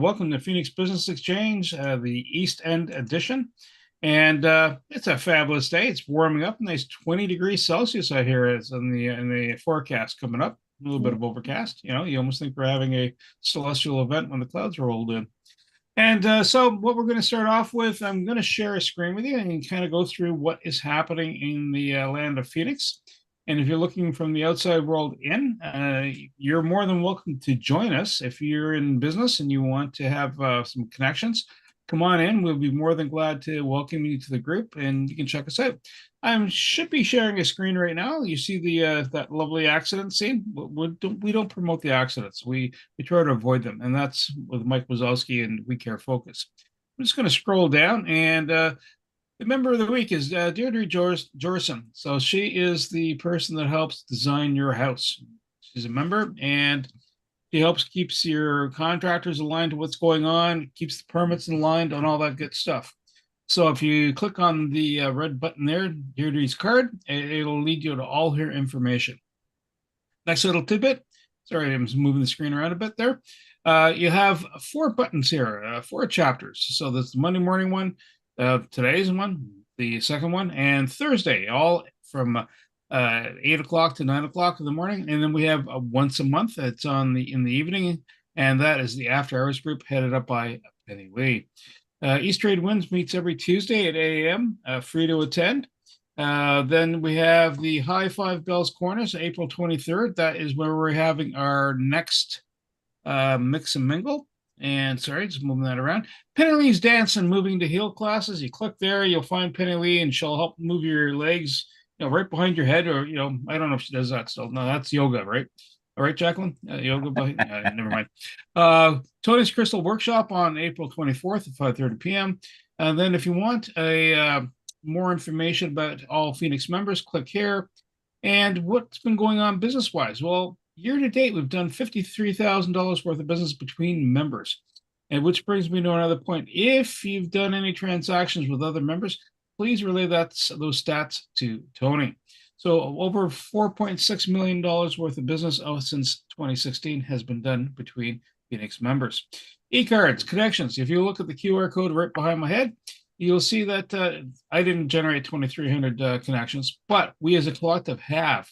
Welcome to Phoenix Business Exchange, the East End edition. And it's a fabulous day. It's warming up, nice 20 degrees Celsius out here. It's in the forecast coming up. A little bit of overcast. You know, you almost think we're having a celestial event when the clouds rolled in. And so, what we're going to start off with, I'm going to share a screen with you and kind of go through what is happening in the land of Phoenix. And if you're looking from the outside world in, you're more than welcome to join us. If you're in business and you want to have some connections, come on in. We'll be more than glad to welcome you to the group, and you can check us out. I should be sharing a screen right now. You see the that lovely accident scene. We don't promote the accidents. We try to avoid them, and that's with Mike Wazowski and We Care Focus. I'm just going to scroll down, and the member of the week is Deirdre Jorson. So she is the person that helps design your house. She's a member, and she helps keeps your contractors aligned to what's going on, keeps the permits aligned, and all that good stuff. So if you click on the red button there, Deirdre's card, it'll lead you to all her information. Next little tidbit. Sorry, I'm moving the screen around a bit there. You have 4 buttons here, 4 chapters. So that's the Monday morning one, today's one, the second one, and Thursday, all from 8 o'clock to 9 o'clock in the morning. And then we have once a month. It's in the evening, and that is the After Hours group headed up by Penny Lee. East Trade Winds meets every Tuesday at 8 a.m., free to attend. Then we have the High Five Bells Corners, April 23rd. That is where we're having our next mix and mingle. And sorry, just moving that around. Penny Lee's Dance and Moving to Heel classes. You click there, you'll find Penny Lee, and she'll help move your legs, right behind your head, or I don't know if she does that still. No, that's yoga, right? All right, Jacqueline, yoga behind. Never mind. Tony's Crystal Workshop on April 24th at 5:30 p.m. And then, if you want a more information about all Phoenix members, click here. And what's been going on business-wise? Well, year to date, we've done $53,000 worth of business between members. And which brings me to another point. If you've done any transactions with other members, please relay those stats to Tony. So over $4.6 million worth of business since 2016 has been done between Phoenix members. E-cards, connections. If you look at the QR code right behind my head, you'll see that I didn't generate 2,300 connections, but we as a collective have.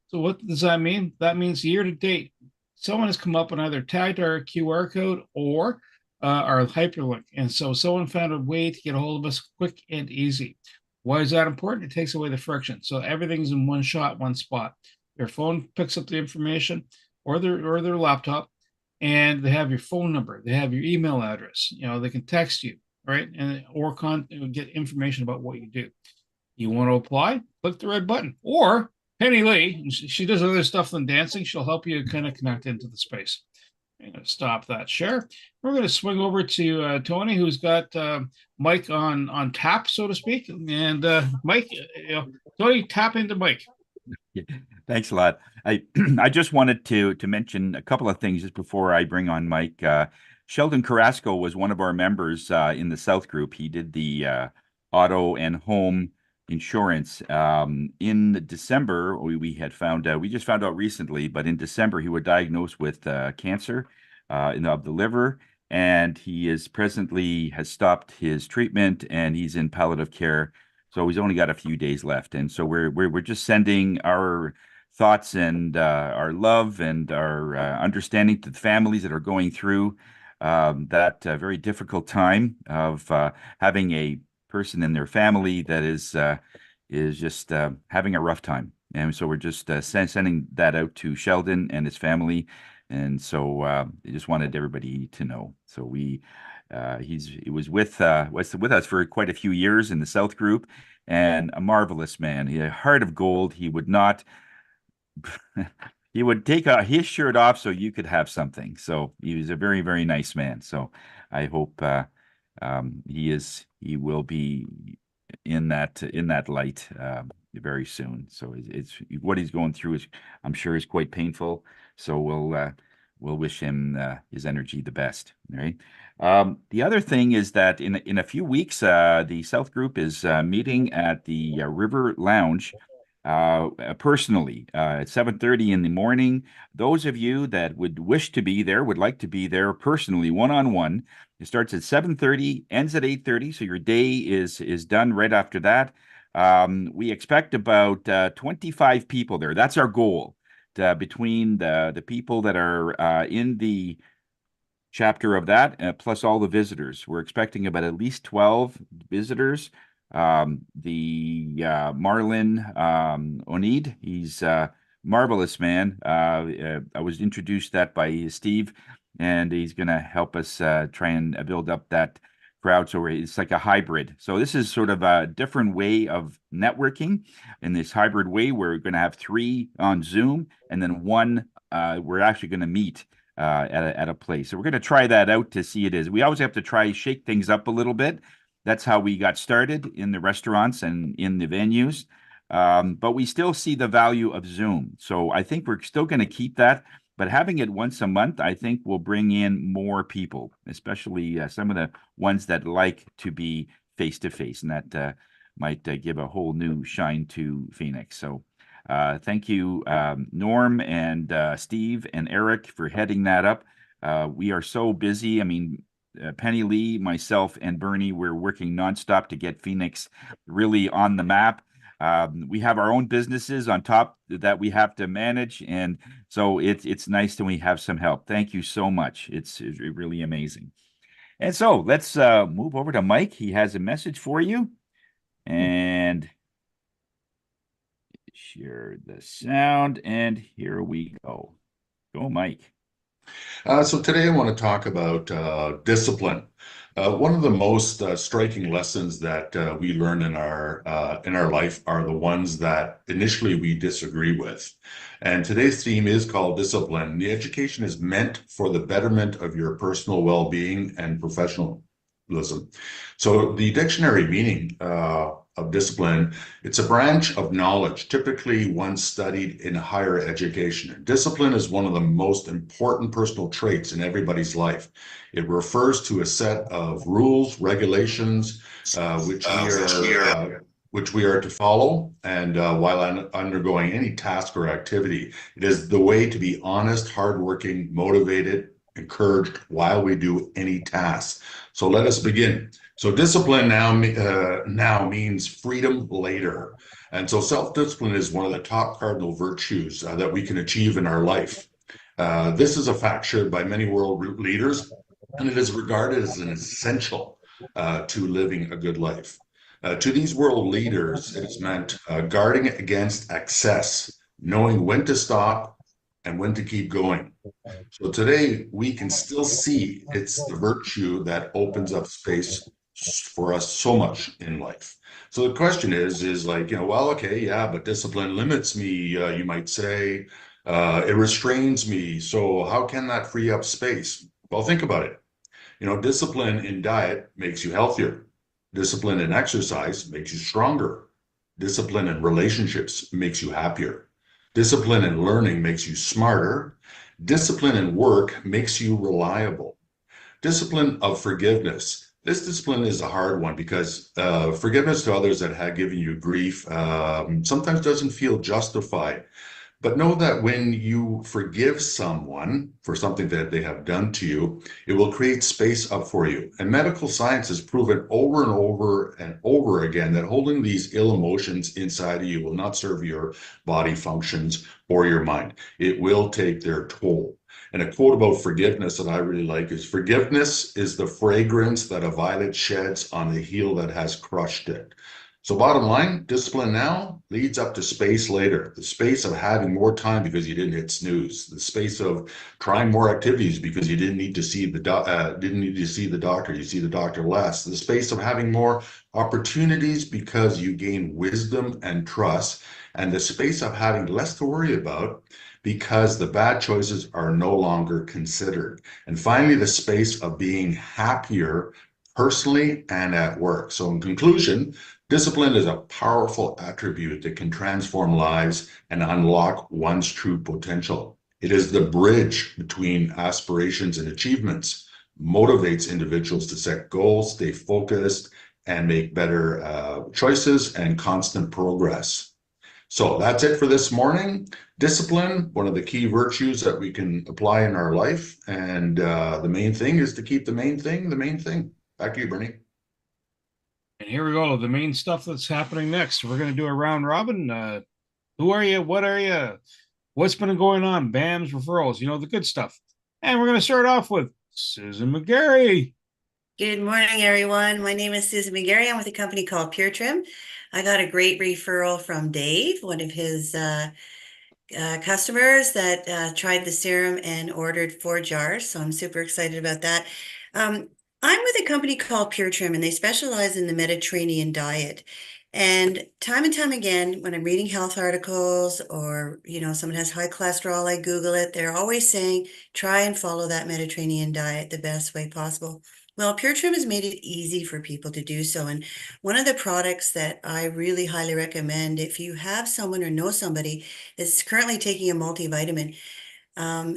So what does that mean? That means year to date, someone has come up and either tagged our QR code or our hyperlink. And so someone found a way to get a hold of us quick and easy. Why is that important? It takes away the friction. So everything's in one shot, one spot. Their phone picks up the information or their laptop, and they have your phone number. They have your email address. They can text you, right? Or get information about what you do. You want to apply? Click the red button. Or Penny Lee, she does other stuff than dancing. She'll help you kind of connect into the space. I'm going to stop that share. We're going to swing over to Tony, who's got Mike on tap, so to speak. And Mike, Tony, tap into Mike. Yeah, thanks a lot. I just wanted to mention a couple of things just before I bring on Mike. Sheldon Carrasco was one of our members in the South group. He did the auto and home insurance. In December, we had found out, we just found out recently, but in December, he was diagnosed with cancer of the liver, and he is presently has stopped his treatment, and he's in palliative care. So he's only got a few days left. And so we're just sending our thoughts and our love and our understanding to the families that are going through that very difficult time of having a person in their family that is just having a rough time. And so we're just sending that out to Sheldon and his family. And so I just wanted everybody to know. So he was with us for quite a few years in the South group, and a marvelous man. He had a heart of gold. He would not he would take his shirt off so you could have something. So he was a very, very nice man. So I hope he will be in that light very soon. So it's what he's going through is, I'm sure, is quite painful. So we'll wish him his energy the best. All right. The other thing is that in a few weeks, the South Group is meeting at the River Lounge personally at 7:30 in the morning. Those of you that would wish to be there, would like to be there personally, one-on-one. It starts at 7:30, ends at 8:30, so your day is done right after that. We expect about 25 people there. That's our goal. Between the people that are in the chapter of that, plus all the visitors. We're expecting about at least 12 visitors. The Marlin Onid, he's a marvelous man. I was introduced that by Steve, and he's going to help us try and build up that crowd. So it's like a hybrid. So this is sort of a different way of networking in this hybrid way. We're going to have three on Zoom, and then one we're actually going to meet at a place. So we're going to try that out to see it is. We always have to try shake things up a little bit. That's how we got started in the restaurants and in the venues. But we still see the value of Zoom. So I think we're still going to keep that. But having it once a month, I think will bring in more people, especially some of the ones that like to be face to face, and that might give a whole new shine to Phoenix. So thank you, Norm and Steve and Eric, for heading that up. We are so busy. I mean, Penny Lee, myself, and Bernie, we're working nonstop to get Phoenix really on the map. We have our own businesses on top that we have to manage, and so it's nice that we have some help. Thank you so much. It's really amazing. And so let's move over to Mike. He has a message for you, and share the sound, and here we go. Go, Mike. So today I want to talk about discipline. One of the most striking lessons that we learn in our life are the ones that initially we disagree with. And today's theme is called discipline. The education is meant for the betterment of your personal well-being and professionalism. So the dictionary meaning of discipline, it's a branch of knowledge, typically one studied in higher education. Discipline is one of the most important personal traits in everybody's life. It refers to a set of rules, regulations, which we are to follow, and while undergoing any task or activity. It is the way to be honest, hardworking, motivated, encouraged while we do any task. So let us begin. So discipline now means freedom later. And so self-discipline is one of the top cardinal virtues that we can achieve in our life. This is a fact shared by many world leaders, and it is regarded as an essential to living a good life. To these world leaders, it has meant guarding against excess, knowing when to stop and when to keep going. So today we can still see it's the virtue that opens up space for us so much in life. So the question is like, well, okay, yeah, but discipline limits me, you might say. It restrains me. So how can that free up space? Well, think about it. Discipline in diet makes you healthier. Discipline in exercise makes you stronger. Discipline in relationships makes you happier. Discipline in learning makes you smarter. Discipline in work makes you reliable. Discipline of forgiveness. This discipline is a hard one because forgiveness to others that have given you grief sometimes doesn't feel justified. But know that when you forgive someone for something that they have done to you, it will create space up for you. And medical science has proven over and over and over again that holding these ill emotions inside of you will not serve your body functions or your mind. It will take their toll. And a quote about forgiveness that I really like is, "Forgiveness is the fragrance that a violet sheds on the heel that has crushed it." So bottom line, discipline now leads up to space later. The space of having more time because you didn't hit snooze. The space of trying more activities because you didn't need to see the doctor. You see the doctor less. The space of having more opportunities because you gain wisdom and trust. And the space of having less to worry about because the bad choices are no longer considered. And finally, the space of being happier personally and at work. So in conclusion, discipline is a powerful attribute that can transform lives and unlock one's true potential. It is the bridge between aspirations and achievements, motivates individuals to set goals, stay focused, and make better choices and constant progress. So that's it for this morning. Discipline, one of the key virtues that we can apply in our life. And the main thing is to keep the main thing the main thing. Back to you, Bernie. And here we go. The main stuff that's happening next. We're going to do a round robin. Who are you? What are you? What's been going on? BAMs, referrals, the good stuff. And we're going to start off with Susan McGarry. Good morning, everyone. My name is Susan McGarry. I'm with a company called Pure Trim. I got a great referral from Dave, one of his customers that tried the serum and ordered 4 jars. So I'm super excited about that. I'm with a company called Pure Trim, and they specialize in the Mediterranean diet. And time again, when I'm reading health articles or, someone has high cholesterol, I Google it. They're always saying, try and follow that Mediterranean diet the best way possible. Well, Pure Trim has made it easy for people to do so. And one of the products that I really highly recommend, if you have someone or know somebody that's currently taking a multivitamin,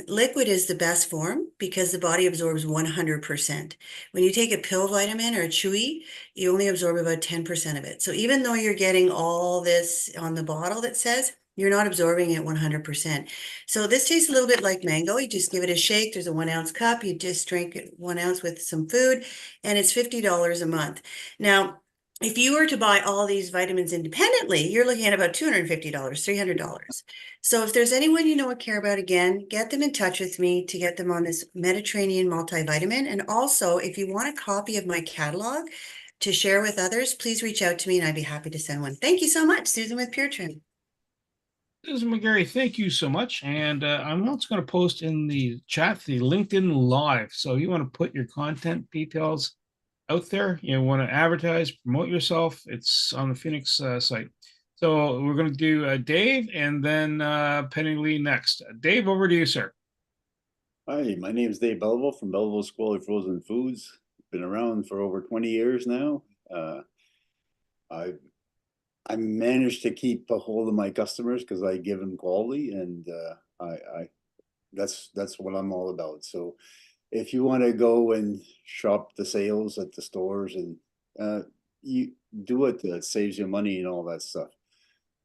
liquid is the best form because the body absorbs 100%. When you take a pill vitamin or a chewy, you only absorb about 10% of it. So even though you're getting all this on the bottle that says, you're not absorbing it 100%. So this tastes a little bit like mango. You just give it a shake. There's a 1-ounce cup. You just drink it 1 ounce with some food, and it's $50 a month. Now, if you were to buy all these vitamins independently, you're looking at about $250, $300. So if there's anyone you know or care about, again, get them in touch with me to get them on this Mediterranean multivitamin. And also, if you want a copy of my catalog to share with others, please reach out to me and I'd be happy to send one. Thank you so much, Susan with Pure Trim. Susan McGarry, thank you so much. And I'm also going to post in the chat the LinkedIn Live. So you want to put your content details out there. You want to advertise, promote yourself. It's on the Phoenix site. So we're going to do Dave and then Penny Lee next. Dave, over to you, sir. Hi, my name is Dave Belleville from Belleville's Quality Frozen Foods. Been around for over 20 years now. I managed to keep a hold of my customers because I give them quality, and that's what I'm all about. So if you want to go and shop the sales at the stores and you do it, that saves you money and all that stuff.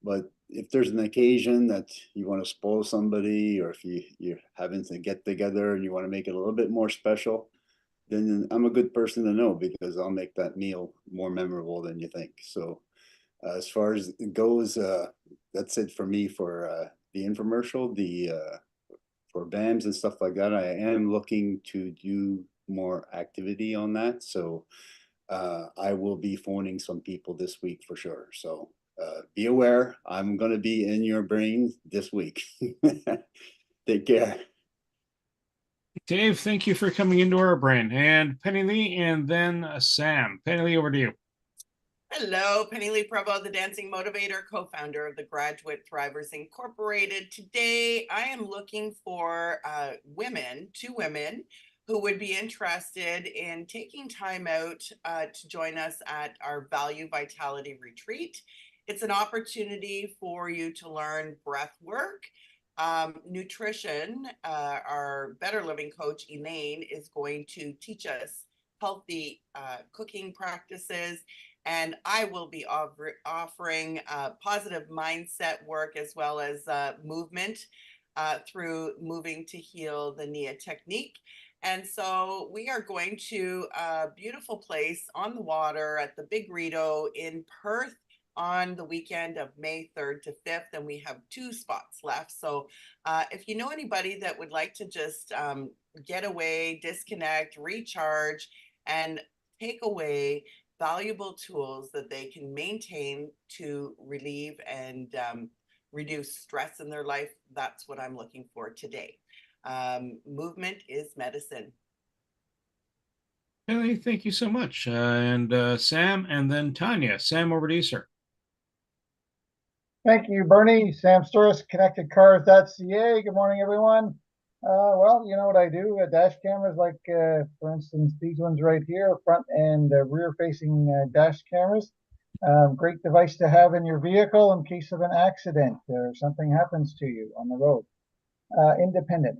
But if there's an occasion that you want to spoil somebody, or if you're having to get together and you want to make it a little bit more special, then I'm a good person to know because I'll make that meal more memorable than you think. So as far as it goes, that's it for me for the infomercial. For BAMs and stuff like that, I am looking to do more activity on that. So I will be phoning some people this week for sure. So be aware, I'm going to be in your brain this week. Take care. Dave, thank you for coming into our brain. And Penny Lee and then Sam. Penny Lee, over to you. Hello, Penny Lee Provo, the Dancing Motivator, co-founder of the Graduate Thrivers Incorporated. Today, I am looking for two women who would be interested in taking time out to join us at our Value Vitality Retreat. It's an opportunity for you to learn breath work, nutrition. Our Better Living coach, Elaine, is going to teach us healthy cooking practices. And I will be offering positive mindset work as well as movement through Moving to Heal the NIA technique. And so we are going to a beautiful place on the water at the Big Rito in Perth on the weekend of May 3rd to 5th. And we have 2 spots left. So if you know anybody that would like to just get away, disconnect, recharge, and take away valuable tools that they can maintain to relieve and reduce stress in their life, that's what I'm looking for today. Movement is medicine. Penny, thank you so much. And Sam and then Tanya. Sam, over to you, sir. Thank you, Bernie. Sam Sturris, connectedcars.ca. Good morning, everyone. Well, you know what I do? Dash cameras like, for instance, these ones right here, front and rear-facing dash cameras. Great device to have in your vehicle in case of an accident or something happens to you on the road. Independent.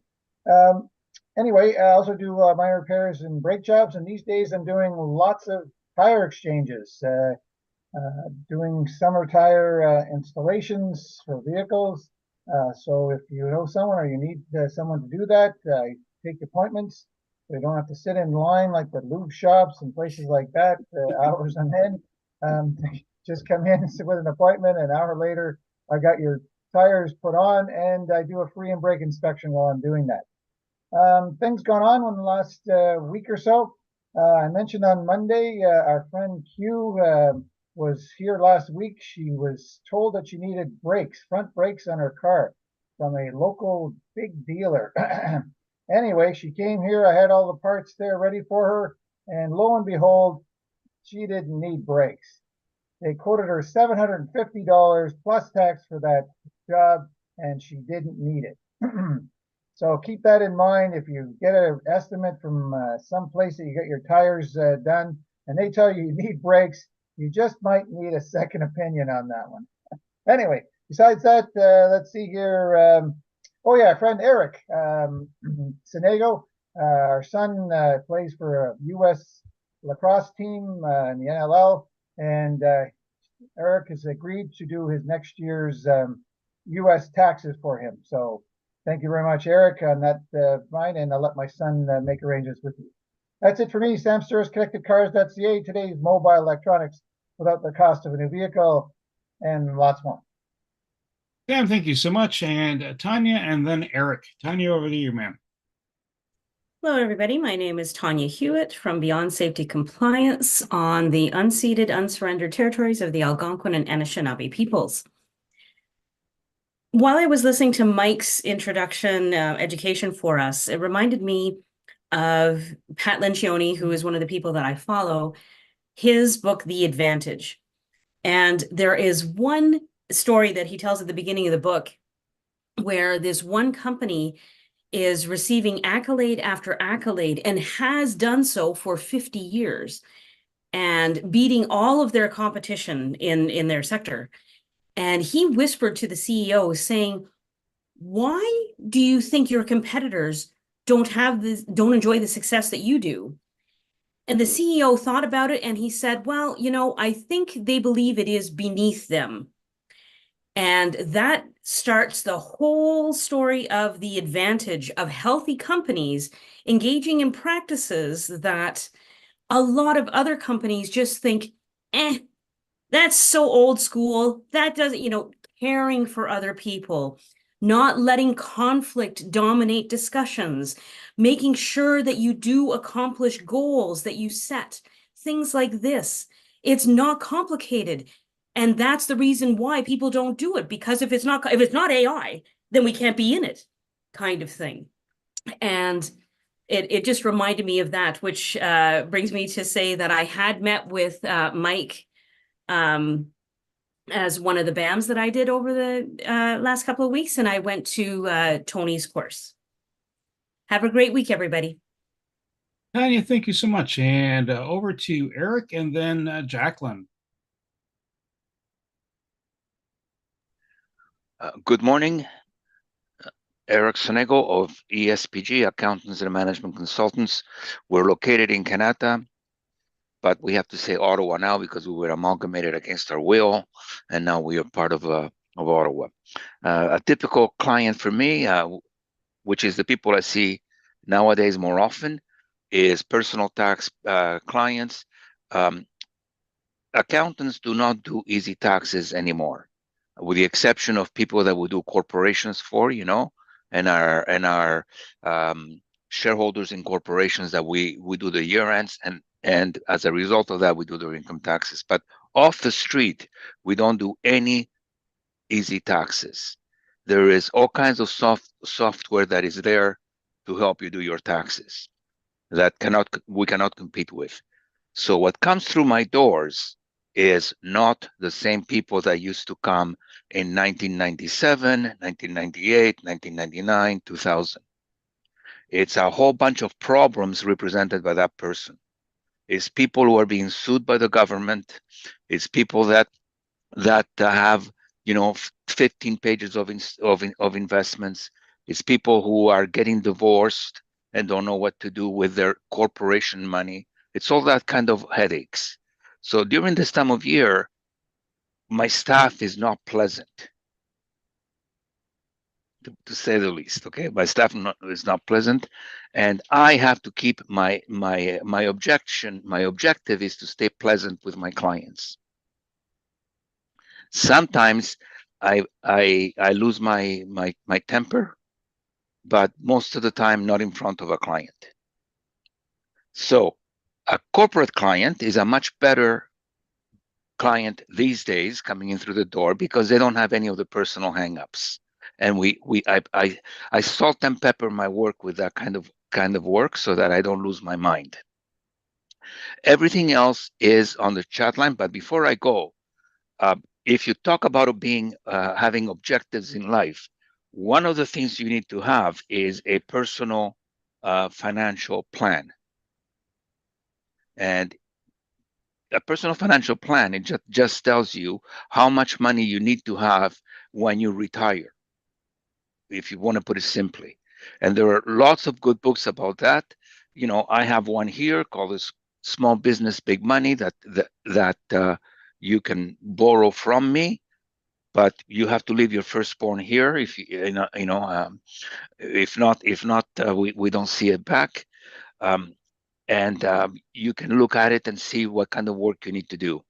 Anyway, I also do minor repairs and brake jobs, and these days I'm doing lots of tire exchanges. doing summer tire installations for vehicles. So if you know someone or you need someone to do that, take appointments. They don't have to sit in line like the lube shops and places like that, hours on end. Just come in with an appointment. An hour later, I got your tires put on, and I do a free and brake inspection while I'm doing that. Things gone on in the last week or so. I mentioned on Monday, our friend Q was here last week. She was told that she needed brakes, front brakes on her car from a local big dealer. Anyway, she came here. I had all the parts there ready for her. And lo and behold, she didn't need brakes. They quoted her $750 plus tax for that job, and she didn't need it. So keep that in mind. If you get an estimate from some place that you get your tires done and they tell you need brakes, you just might need a second opinion on that one. Anyway, besides that, let's see here. Oh yeah, friend Eric Senego, our son plays for a U.S. lacrosse team in the NLL, and Eric has agreed to do his next year's U.S. taxes for him. So thank you very much, Eric, on that mine, and I'll let my son make arrangements with you. That's it for me. Sam Sturris, ConnectedCars.ca, today's mobile electronics without the cost of a new vehicle, and lots more. Sam, thank you so much. And Tanya, and then Eric. Tanya, over to you, ma'am. Hello, everybody. My name is Tanya Hewitt from Beyond Safety Compliance on the unceded, unsurrendered territories of the Algonquin and Anishinaabe peoples. While I was listening to Mike's introduction education for us, it reminded me of Pat Lencioni, who is one of the people that I follow, his book, The Advantage. And there is one story that he tells at the beginning of the book where this one company is receiving accolade after accolade and has done so for 50 years and beating all of their competition in their sector. And he whispered to the CEO saying, why do you think your competitors don't enjoy the success that you do? And the CEO thought about it and he said, well, I think they believe it is beneath them. And that starts the whole story of the advantage of healthy companies engaging in practices that a lot of other companies just think, that's so old school. That doesn't, caring for other people, not letting conflict dominate discussions, making sure that you do accomplish goals that you set, things like this. It's not complicated. And that's the reason why people don't do it, because if it's not AI, then we can't be in it, kind of thing. And it just reminded me of that, which brings me to say that I had met with Mike as one of the BAMs that I did over the last couple of weeks, and I went to Tony's course. Have a great week, everybody. Tanya, thank you so much. And over to Eric, and then Jacqueline. Good morning. Eric Senego of ESPG, Accountants and Management Consultants. We're located in Canada, but we have to say Ottawa now because we were amalgamated against our will, and now we are part of Ottawa. A typical client for me, which is the people I see nowadays more often, is personal tax clients. Accountants do not do easy taxes anymore, with the exception of people that we do corporations for, and our shareholders in corporations that we do the year ends, and as a result of that, we do their income taxes. But off the street, we don't do any easy taxes. There is all kinds of software that is there to help you do your taxes that we cannot compete with. So what comes through my doors is not the same people that used to come in 1997, 1998, 1999, 2000. It's a whole bunch of problems represented by that person. It's people who are being sued by the government. It's people that have 15 pages of investments. It's people who are getting divorced and don't know what to do with their corporation money. It's all that kind of headaches. So during this time of year, my staff is not pleasant, to say the least. Okay, my staff is not pleasant, and I have to keep my objective is to stay pleasant with my clients. Sometimes I lose my temper, but most of the time not in front of a client. So a corporate client is a much better client these days coming in through the door because they don't have any of the personal hangups. And I salt and pepper my work with that kind of work so that I don't lose my mind. Everything else is on the chat line. But before I go, if you talk about having objectives in life, one of the things you need to have is a personal financial plan. And a personal financial plan, it just tells you how much money you need to have when you retire, if you want to put it simply. And there are lots of good books about that. You know, I have one here called this Small Business Big Money that you can borrow from me, but you have to leave your firstborn here. If if not, we don't see it back. And you can look at it and see what kind of work you need to do.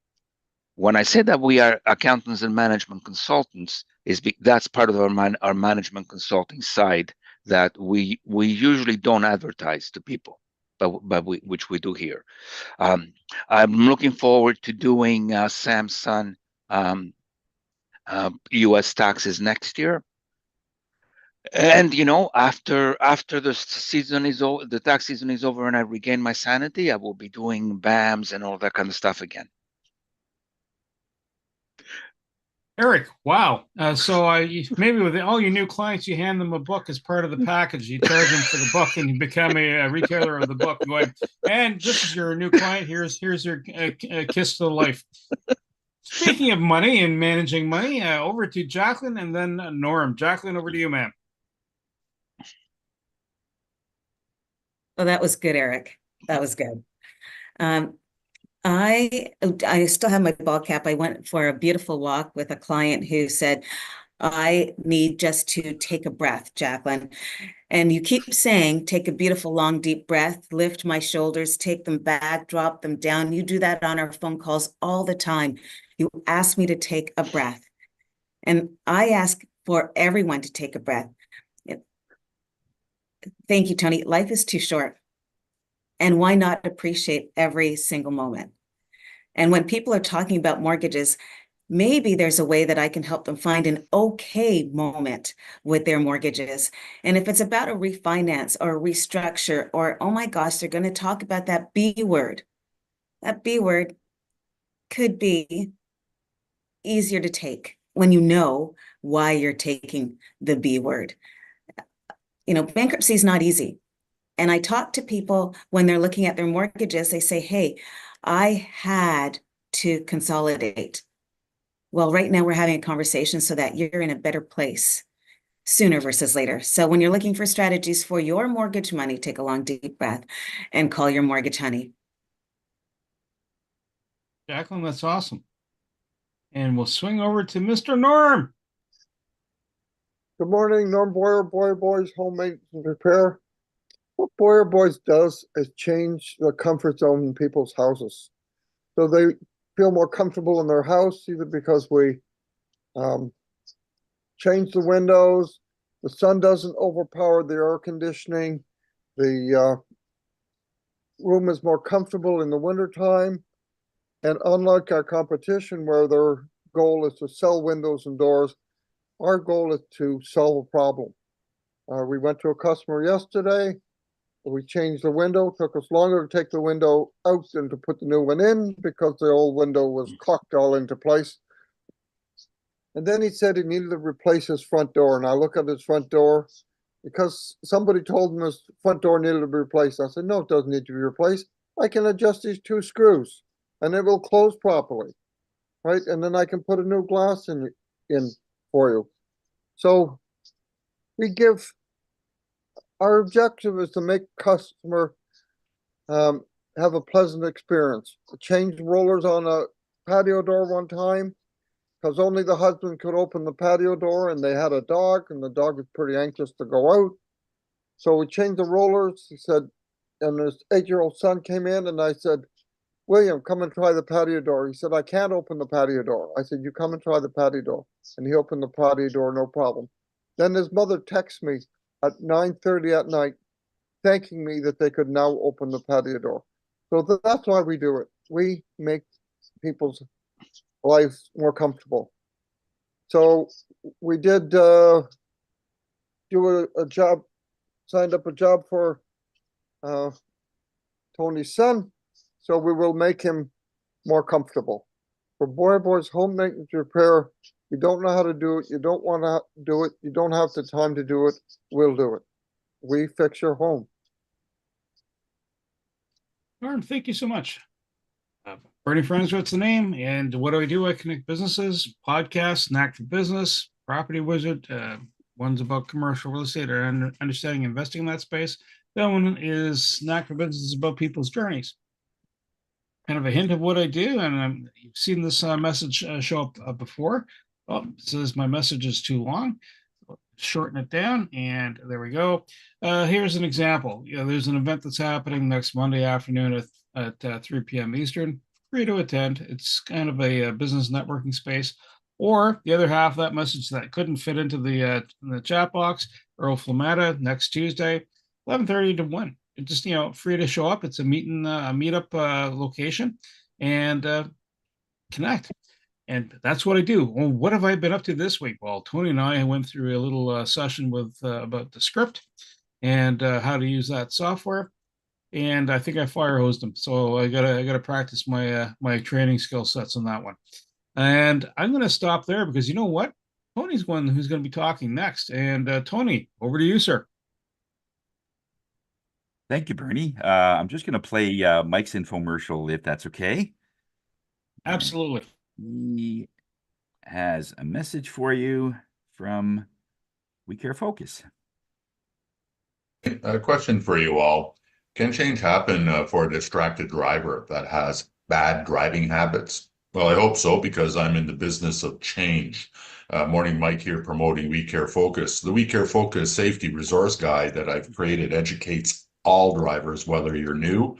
When I say that we are accountants and management consultants, that's part of our management consulting side that we usually don't advertise to people, but which we do here. I'm looking forward to doing Samsung U.S. taxes next year. And after the season is over, the tax season is over, and I regain my sanity, I will be doing BAMs and all that kind of stuff again. Eric, wow. So maybe with all your new clients, you hand them a book as part of the package. You charge them for the book, and you become a retailer of the book. Going, and this is your new client. Here's your kiss to the life. Speaking of money and managing money, over to Jacqueline and then Norm. Jacqueline, over to you, ma'am. Well, that was good, Eric. That was good. I still have my ball cap. I went for a beautiful walk with a client who said, I need just to take a breath, Jacqueline. And you keep saying, take a beautiful, long, deep breath, lift my shoulders, take them back, drop them down. You do that on our phone calls all the time. You ask me to take a breath. And I ask for everyone to take a breath. Thank you, Tony. Life is too short. And why not appreciate every single moment? And when people are talking about mortgages, maybe there's a way that I can help them find an okay moment with their mortgages. And if it's about a refinance or a restructure, or, oh my gosh, they're going to talk about that B word. That B word could be easier to take when you know why you're taking the B word. Bankruptcy is not easy. And I talk to people when they're looking at their mortgages, they say, hey, I had to consolidate. Well, right now we're having a conversation so that you're in a better place sooner versus later. So when you're looking for strategies for your mortgage money, take a long, deep breath and call your mortgage honey. Jacqueline, that's awesome. And we'll swing over to Mr. Norm. Good morning, Norm Boyer, Boyer Boys Home Maintenance and Repair. What Boyer Boys does is change the comfort zone in people's houses. So they feel more comfortable in their house, either because we change the windows, the sun doesn't overpower the air conditioning, the room is more comfortable in the wintertime. And unlike our competition where their goal is to sell windows and doors, our goal is to solve a problem. We went to a customer yesterday. We changed the window. It took us longer to take the window out than to put the new one in because the old window was cocked all into place. And then he said he needed to replace his front door. And I look at his front door because somebody told him his front door needed to be replaced. I said, no, it doesn't need to be replaced. I can adjust these 2 screws and it will close properly, right? And then I can put a new glass in for you. So our objective is to make customer have a pleasant experience. Change rollers on a patio door one time. because only the husband could open the patio door, and they had a dog, and the dog was pretty anxious to go out. So we changed the rollers. He said, and his 8-year-old son came in, and I said, William, come and try the patio door. He said, I can't open the patio door. I said, you come and try the patio door. And he opened the patio door, no problem. Then his mother texts me at 9:30 at night, thanking me that they could now open the patio door. So that's why we do it. We make people's lives more comfortable. So we did do a job, signed up a job for Tony's son. So we will make him more comfortable. For Boy's home maintenance repair, you don't know how to do it, you don't want to do it, you don't have the time to do it, we'll do it. We fix your home. Norm, thank you so much. Bernie Friends, what's the name? And what do? I connect businesses, podcasts, Knack for Business, Property Wizard. One's about commercial real estate or understanding investing in that space. The other one is Knack for Business, is about people's journeys. Kind of a hint of what I do, and you've seen this message show up before. Oh, it says my message is too long. Shorten it down, and there we go. Here's an example. There's an event that's happening next Monday afternoon at 3 p.m. Eastern. Free to attend. It's kind of a business networking space. Or the other half of that message that couldn't fit into the chat box, Earl Flamata next Tuesday, 11:30 to 1. It's just free to show up. It's a meetup location, and connect. And that's what I do. Well, what have I been up to this week? Well, Tony and I went through a little session with about the script and how to use that software. And I think I fire hosed him. So I gotta practice my my training skill sets on that one. And I'm gonna stop there because you know what? Tony's one who's gonna be talking next. And Tony, over to you, sir. Thank you, Bernie. I'm just going to play Mike's infomercial, if that's okay. Absolutely. He has a message for you from We Care Focus. A question for you all. Can change happen for a distracted driver that has bad driving habits? Well, I hope so, because I'm in the business of change. Morning, Mike here promoting We Care Focus. The We Care Focus safety resource guide that I've created educates all drivers, whether you're new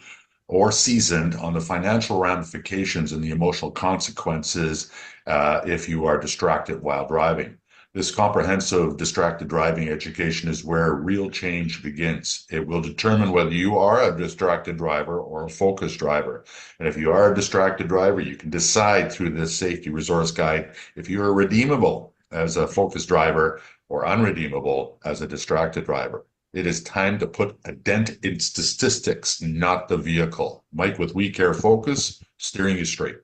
or seasoned, on the financial ramifications and the emotional consequences if you are distracted while driving. This comprehensive distracted driving education is where real change begins. It will determine whether you are a distracted driver or a focused driver. And if you are a distracted driver, you can decide through this safety resource guide if you are redeemable as a focused driver or unredeemable as a distracted driver. It is time to put a dent in statistics, not the vehicle. Mike with We Care Focus, steering you straight.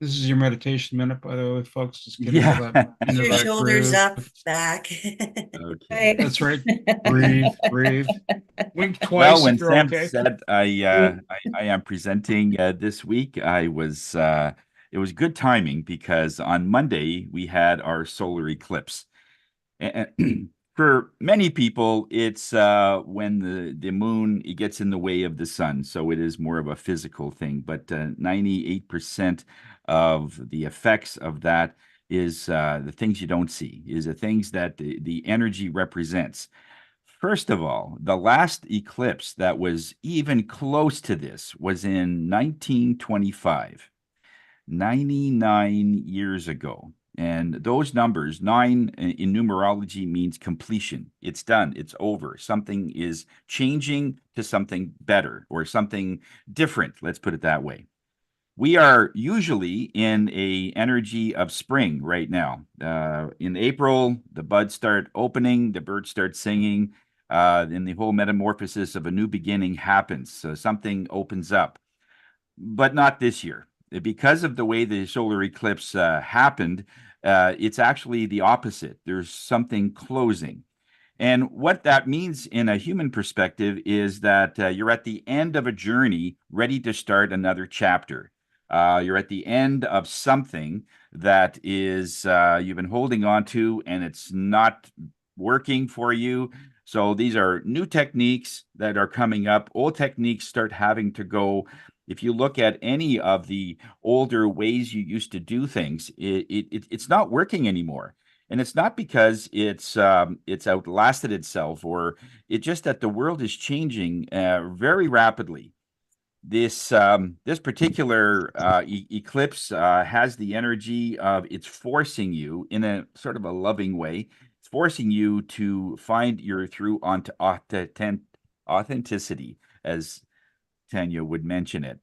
This is your meditation minute, by the way, folks. Just get Yeah. into Your that shoulders groove. up, back. Okay. That's right. Breathe. Wink twice Well, when if you're Sam okay. said I am presenting this week, it was good timing because on Monday we had our solar eclipse. And for many people, it's when the moon it gets in the way of the sun, so it is more of a physical thing. But 98% of the effects of that is the things you don't see, is the things that the energy represents. First of all, the last eclipse that was even close to this was in 1925, 99 years ago. And those numbers, 9 in numerology means completion. It's done. It's over. Something is changing to something better or something different. Let's put it that way. We are usually in a energy of spring right now. In April, the buds start opening, the birds start singing, and the whole metamorphosis of a new beginning happens. So something opens up, but not this year. Because of the way the solar eclipse happened, it's actually the opposite. There's something closing. And what that means in a human perspective is that you're at the end of a journey, ready to start another chapter. You're at the end of something that is you've been holding on to, and it's not working for you. So these are new techniques that are coming up. Old techniques start having to go. If you look at any of the older ways you used to do things, it's not working anymore. And it's not because it's outlasted itself, or it's just that the world is changing very rapidly. This particular eclipse has the energy of it's forcing you in a sort of a loving way. It's forcing you to find your through onto authenticity, as Tanya would mention it,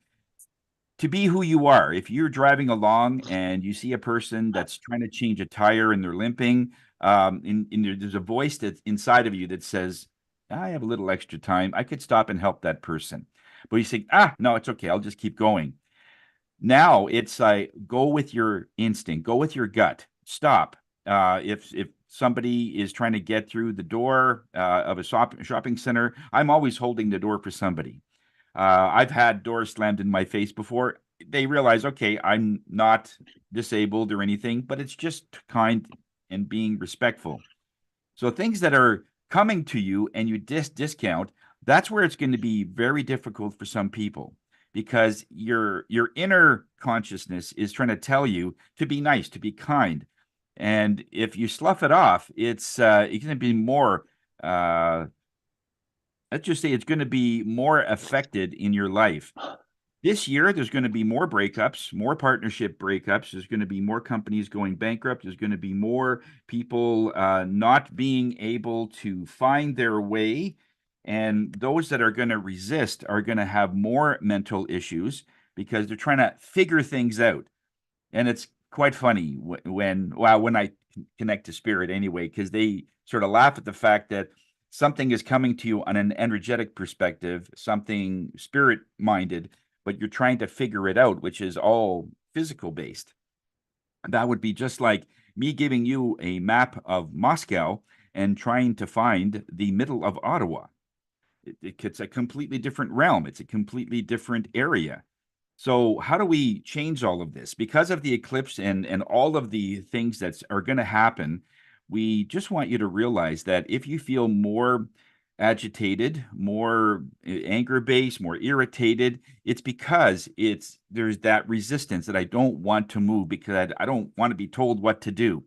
to be who you are. If you're driving along and you see a person that's trying to change a tire and they're limping, there's a voice that's inside of you that says, I have a little extra time. I could stop and help that person. But you say, no, it's okay. I'll just keep going. Now it's like, go with your instinct, go with your gut, stop. If somebody is trying to get through the door of a shopping center, I'm always holding the door for somebody. I've had doors slammed in my face before. They realize, okay, I'm not disabled or anything, but it's just kind and being respectful. So things that are coming to you and you discount, that's where it's going to be very difficult for some people, because your inner consciousness is trying to tell you to be nice, to be kind. And if you slough it off, it's going to be more let's just say it's going to be more affected in your life. This year, there's going to be more breakups, more partnership breakups. There's going to be more companies going bankrupt. There's going to be more people not being able to find their way. And those that are going to resist are going to have more mental issues because they're trying to figure things out. And it's quite funny when I connect to spirit anyway, because they sort of laugh at the fact that something is coming to you on an energetic perspective, something spirit minded, but you're trying to figure it out, which is all physical based. That would be just like me giving you a map of Moscow and trying to find the middle of Ottawa. It's a completely different realm. It's a completely different area. So how do we change all of this? Because of the eclipse and all of the things that are going to happen, we just want you to realize that if you feel more agitated, more anger-based, more irritated, it's because there's that resistance that I don't want to move because I don't want to be told what to do.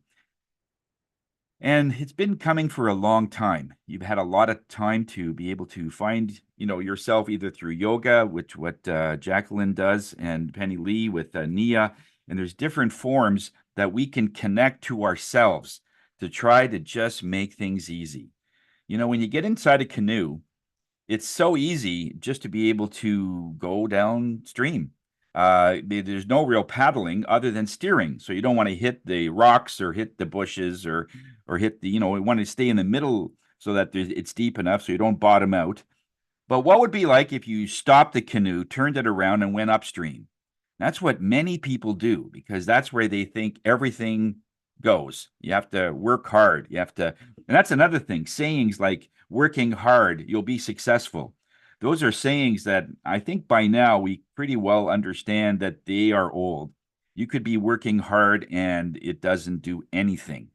And it's been coming for a long time. You've had a lot of time to be able to find, yourself either through yoga, which what Jacqueline does, and Penny Lee with Nia. And there's different forms that we can connect to ourselves to try to just make things easy. When you get inside a canoe, it's so easy just to be able to go downstream. There's no real paddling other than steering. So you don't want to hit the rocks or hit the bushes or hit the, you want to stay in the middle so that it's deep enough so you don't bottom out. But what would be like if you stopped the canoe, turned it around, and went upstream? That's what many people do because that's where they think everything goes. You have to work hard. And that's another thing. Sayings like working hard, you'll be successful. Those are sayings that I think by now we pretty well understand that they are old. You could be working hard and it doesn't do anything.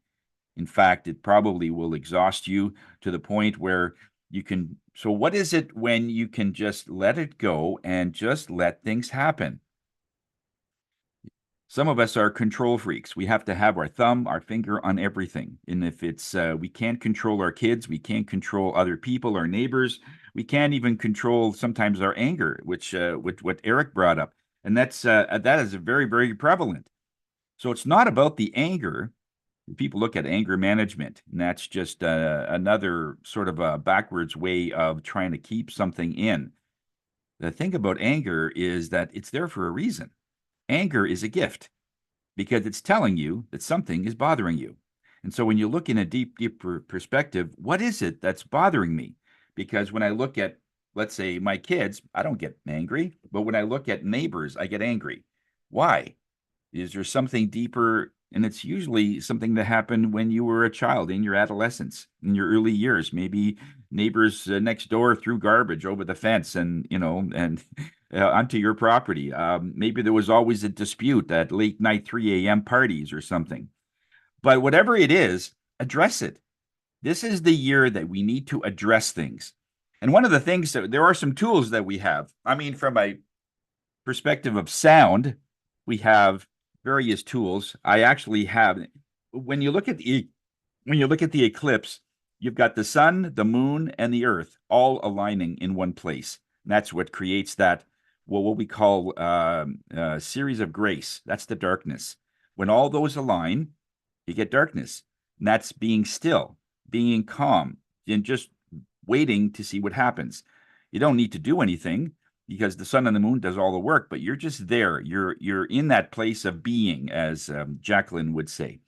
In fact, it probably will exhaust you to the point where you can. So what is it when you can just let it go and just let things happen? Some of us are control freaks. We have to have our thumb, our finger on everything. And if it's, we can't control our kids, we can't control other people, our neighbors. We can't even control sometimes our anger, which what Eric brought up. And that is very, very prevalent. So it's not about the anger. People look at anger management, and that's just another sort of a backwards way of trying to keep something in. The thing about anger is that it's there for a reason. Anger is a gift because it's telling you that something is bothering you. And so when you look in a deeper perspective, what is it that's bothering me? Because when I look at, let's say, my kids, I don't get angry. But when I look at neighbors, I get angry. Why? Is there something deeper And it's usually something that happened when you were a child in your adolescence, in your early years. Maybe neighbors next door threw garbage over the fence and, and onto your property. Maybe there was always a dispute at late night 3 a.m. parties or something. But whatever it is, address it. This is the year that we need to address things. And one of the things that there are some tools that we have. I mean, from a perspective of sound, we have various tools. I actually have, when you look at the eclipse, you've got the sun, the moon, and the earth all aligning in one place. And that's what creates that, what we call series of grace. That's the darkness. When all those align, you get darkness. And that's being still, being calm, and just waiting to see what happens. You don't need to do anything because the sun and the moon does all the work, but you're just there. You're in that place of being, as Jacqueline would say.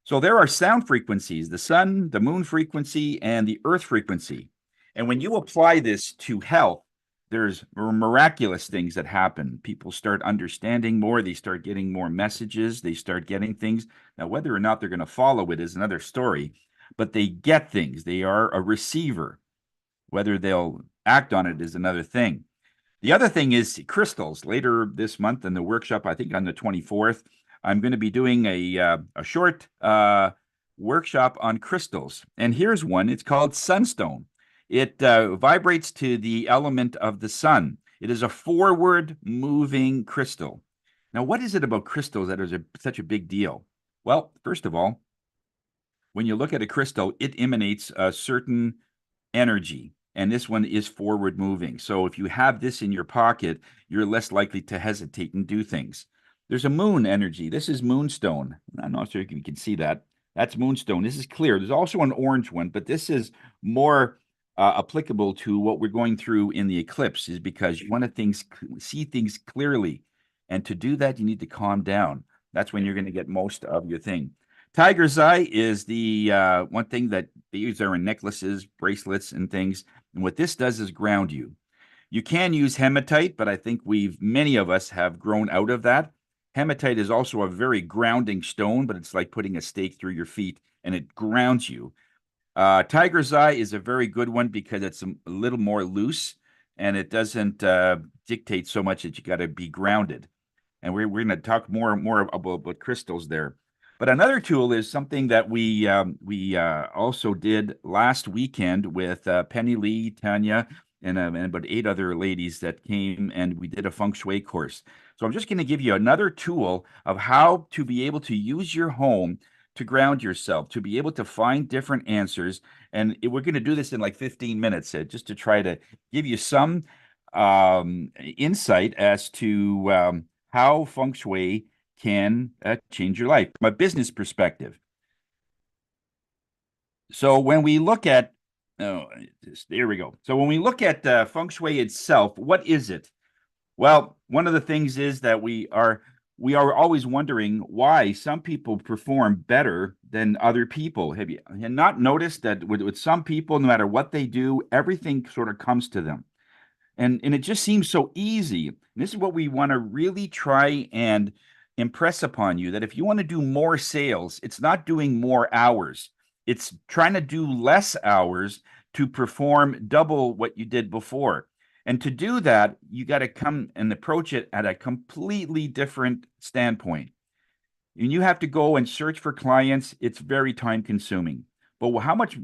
So there are sound frequencies, the sun, the moon frequency, and the earth frequency. And when you apply this to health, there's miraculous things that happen. People start understanding more. They start getting more messages. They start getting things. Now, whether or not they're going to follow it is another story, but they get things. They are a receiver. Whether they'll act on it is another thing. The other thing is crystals. Later this month in the workshop, I think on the 24th, I'm going to be doing a short workshop on crystals. And here's one. It's called Sunstone. It vibrates to the element of the sun. It is a forward moving crystal. Now, what is it about crystals that is such a big deal? Well, first of all, when you look at a crystal, it emanates a certain energy. And this one is forward moving. So if you have this in your pocket, you're less likely to hesitate and do things. There's a moon energy. This is moonstone. I'm not sure if you can see that. That's moonstone. This is clear. There's also an orange one, but this is more applicable to what we're going through in the eclipse, is because you want to see things clearly. And to do that, you need to calm down. That's when you're going to get most of your thing. Tiger's eye is the one thing that they use there in necklaces, bracelets, and things. And what this does is ground you. You can use hematite, but I think many of us have grown out of that. Hematite is also a very grounding stone, but it's like putting a stake through your feet and it grounds you. Tiger's eye is a very good one because it's a little more loose and it doesn't dictate so much that you got to be grounded. And we're going to talk more about crystals there. But another tool is something that we also did last weekend with Penny Lee, Tanya, and about 8 other ladies that came, and we did a feng shui course. So I'm just going to give you another tool of how to be able to use your home to ground yourself, to be able to find different answers. And we're going to do this in like 15 minutes, just to try to give you some insight as to how feng shui can change your life from a business perspective. So when we look at, there we go. So when we look at feng shui itself, what is it? Well, one of the things is that we are always wondering why some people perform better than other people. Have you not noticed that with some people, no matter what they do, everything sort of comes to them? And it just seems so easy. And this is what we want to really try and impress upon you, that if you want to do more sales, it's not doing more hours. It's trying to do less hours to perform double what you did before. And to do that, you got to come and approach it at a completely different standpoint. And you have to go and search for clients. It's very time consuming. But how much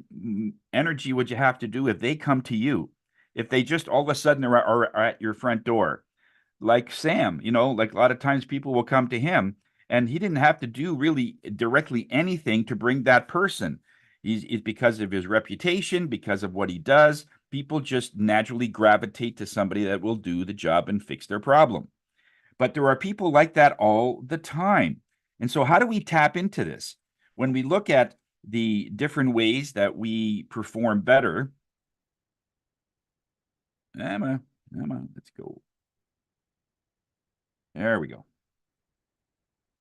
energy would you have to do if they come to you? If they just all of a sudden are at your front door? Like Sam, like a lot of times people will come to him and he didn't have to do really directly anything to bring that person. It's because of his reputation, because of what he does. People just naturally gravitate to somebody that will do the job and fix their problem. But there are people like that all the time. And so how do we tap into this? When we look at the different ways that we perform better, Emma, let's go. There we go.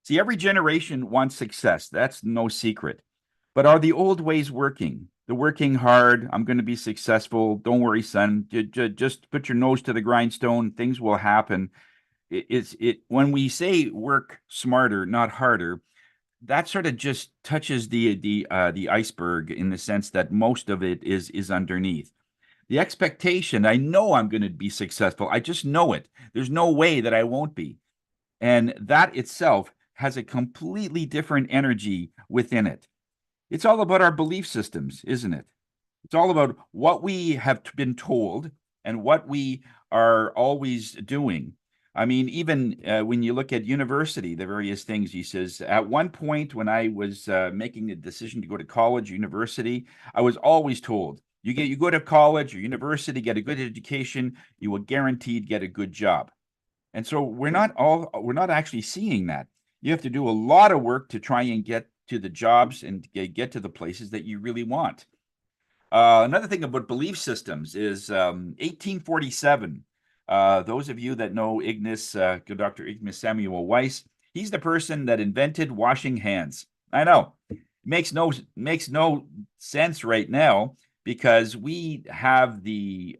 See, every generation wants success. That's no secret. But are the old ways working? The working hard, I'm going to be successful. Don't worry, son. Just put your nose to the grindstone. Things will happen. When we say work smarter, not harder, that sort of just touches the iceberg in the sense that most of it is underneath. The expectation, I know I'm going to be successful. I just know it. There's no way that I won't be. And that itself has a completely different energy within it. It's all about our belief systems, isn't it? It's all about what we have been told and what we are always doing. I mean, even when you look at university, the various things he says, at one point when I was making the decision to go to college, university, I was always told, you go to college or university, get a good education, you will guaranteed get a good job. And so we're not actually seeing that. You have to do a lot of work to try and get to the jobs and get to the places that you really want. Another thing about belief systems is 1847. Those of you that know Dr. Ignace Samuel Weiss, he's the person that invented washing hands. I know, makes no sense right now because we have the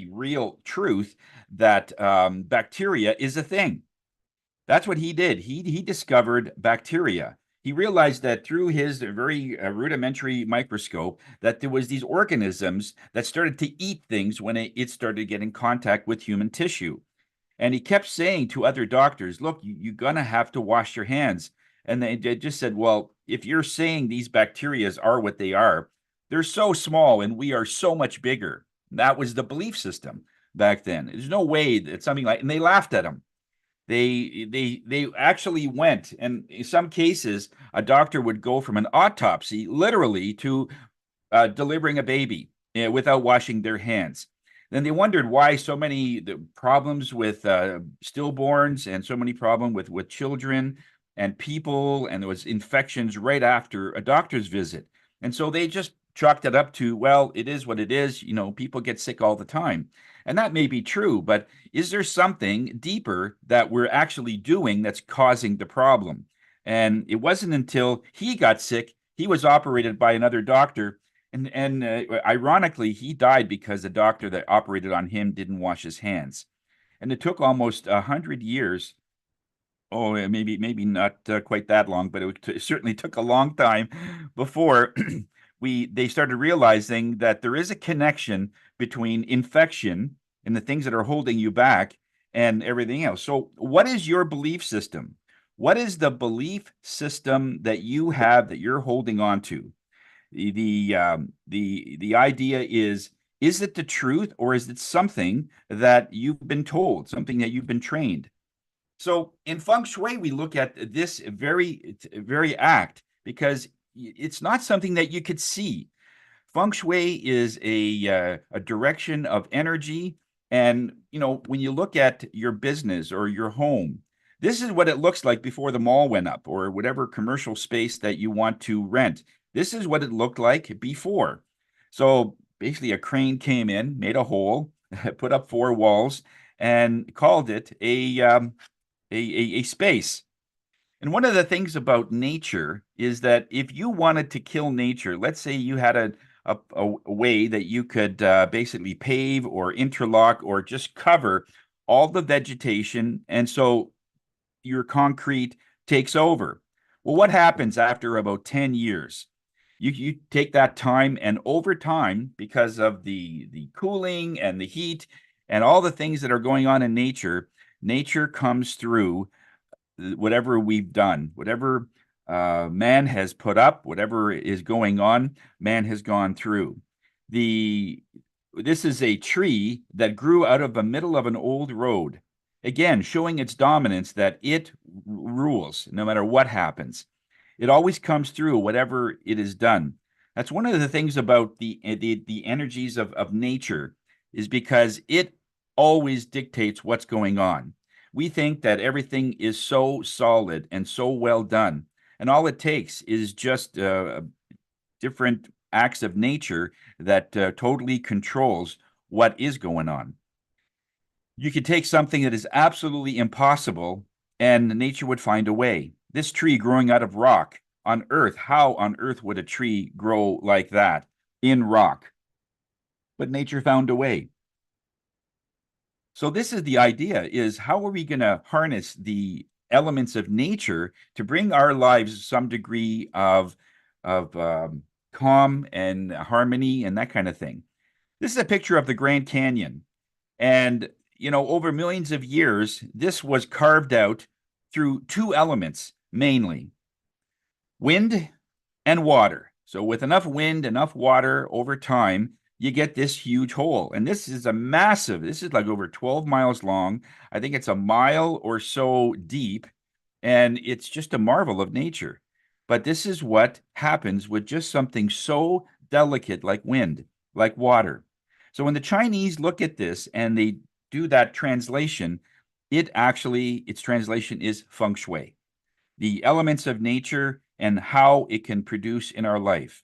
real truth that bacteria is a thing. That's what he did. He discovered bacteria. He realized that through his very rudimentary microscope that there was these organisms that started to eat things when it started getting contact with human tissue. And he kept saying to other doctors, look, you're going to have to wash your hands. And they just said, well, if you're saying these bacteria are what they are, they're so small and we are so much bigger. That was the belief system back then. There's no way that something like, and they laughed at him. They actually went, and in some cases, a doctor would go from an autopsy literally to delivering a baby without washing their hands. Then they wondered why so many problems with stillborns and so many problems with children and people, and there was infections right after a doctor's visit. And so they just chalked it up to, well, it is what it is. You know, people get sick all the time. And that may be true, but is there something deeper that we're actually doing that's causing the problem? And it wasn't until he got sick, he was operated by another doctor. And ironically, he died because the doctor that operated on him didn't wash his hands. And it took almost 100 years. Oh, maybe not quite that long, but it certainly took a long time before they started realizing that there is a connection between infection and the things that are holding you back and everything else. So, what is your belief system? What is the belief system that you have that you're holding on to? The idea is it the truth or is it something that you've been told, something that you've been trained? So in feng shui, we look at this very act because it's not something that you could see. Feng shui is a direction of energy, and you know when you look at your business or your home, this is what it looks like before the mall went up or whatever commercial space that you want to rent. This is what it looked like before. So basically, a crane came in, made a hole, put up four walls, and called it a space. And one of the things about nature is that if you wanted to kill nature, let's say you had a way that you could basically pave or interlock or just cover all the vegetation, and so your concrete takes over. Well, what happens after about 10 years? You take that time, and over time, because of the cooling and the heat and all the things that are going on in nature, nature comes through whatever we've done, whatever man has put up, whatever is going on, man has gone through. This is a tree that grew out of the middle of an old road. Again, showing its dominance that it rules no matter what happens. It always comes through whatever it is done. That's one of the things about the energies of nature is because it always dictates what's going on. We think that everything is so solid and so well done, and all it takes is just different acts of nature that totally controls what is going on. You could take something that is absolutely impossible, and nature would find a way. This tree growing out of rock on Earth, how on earth would a tree grow like that in rock? But nature found a way. So this is the idea, is how are we going to harness the elements of nature to bring our lives some degree of calm and harmony and that kind of thing. This is a picture of the Grand Canyon. And, over millions of years, this was carved out through two elements mainly: wind and water. So, with enough wind, enough water over time, you get this huge hole. And this is this is like over 12 miles long. I think it's a mile or so deep. And it's just a marvel of nature. But this is what happens with just something so delicate like wind, like water. So when the Chinese look at this and they do that translation, its translation is feng shui, the elements of nature and how it can produce in our life.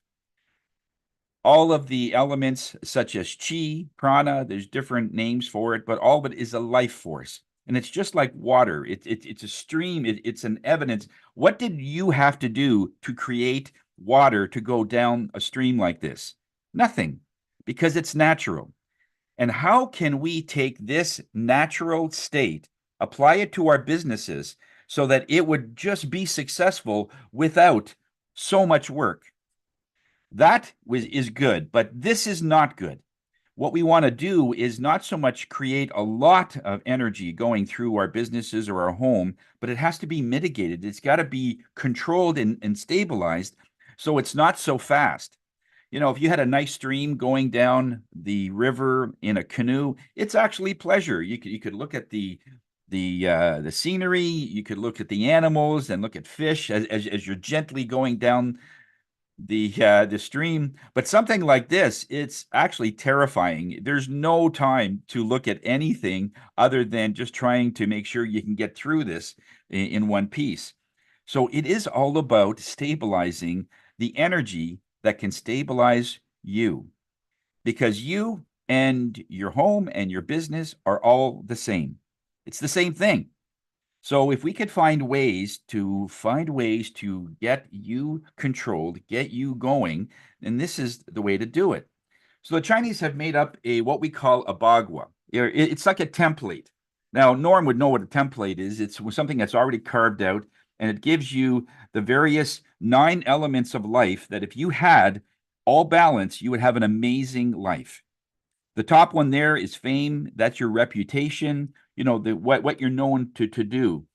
All of the elements such as chi, prana, there's different names for it, but all of it is a life force. And it's just like water. It's a stream. It's an evidence. What did you have to do to create water to go down a stream like this? Nothing, because it's natural. And how can we take this natural state, apply it to our businesses so that it would just be successful without so much work? That is good, but this is not good. What we want to do is not so much create a lot of energy going through our businesses or our home, but it has to be mitigated. It's got to be controlled and stabilized so it's not so fast. If you had a nice stream going down the river in a canoe, it's actually pleasure. You could look at the scenery, you could look at the animals and look at fish as you're gently going down the stream. But something like this, it's actually terrifying. There's no time to look at anything other than just trying to make sure you can get through this in one piece. So it is all about stabilizing the energy that can stabilize you, because you and your home and your business are all the same. It's the same thing. So if we could find ways to get you controlled, get you going, then this is the way to do it. So the Chinese have made up what we call a bagua. It's like a template. Now, Norm would know what a template is. It's something that's already carved out, and it gives you the various 9 elements of life that if you had all balance, you would have an amazing life. The top one there is fame. That's your reputation, what you're known to do.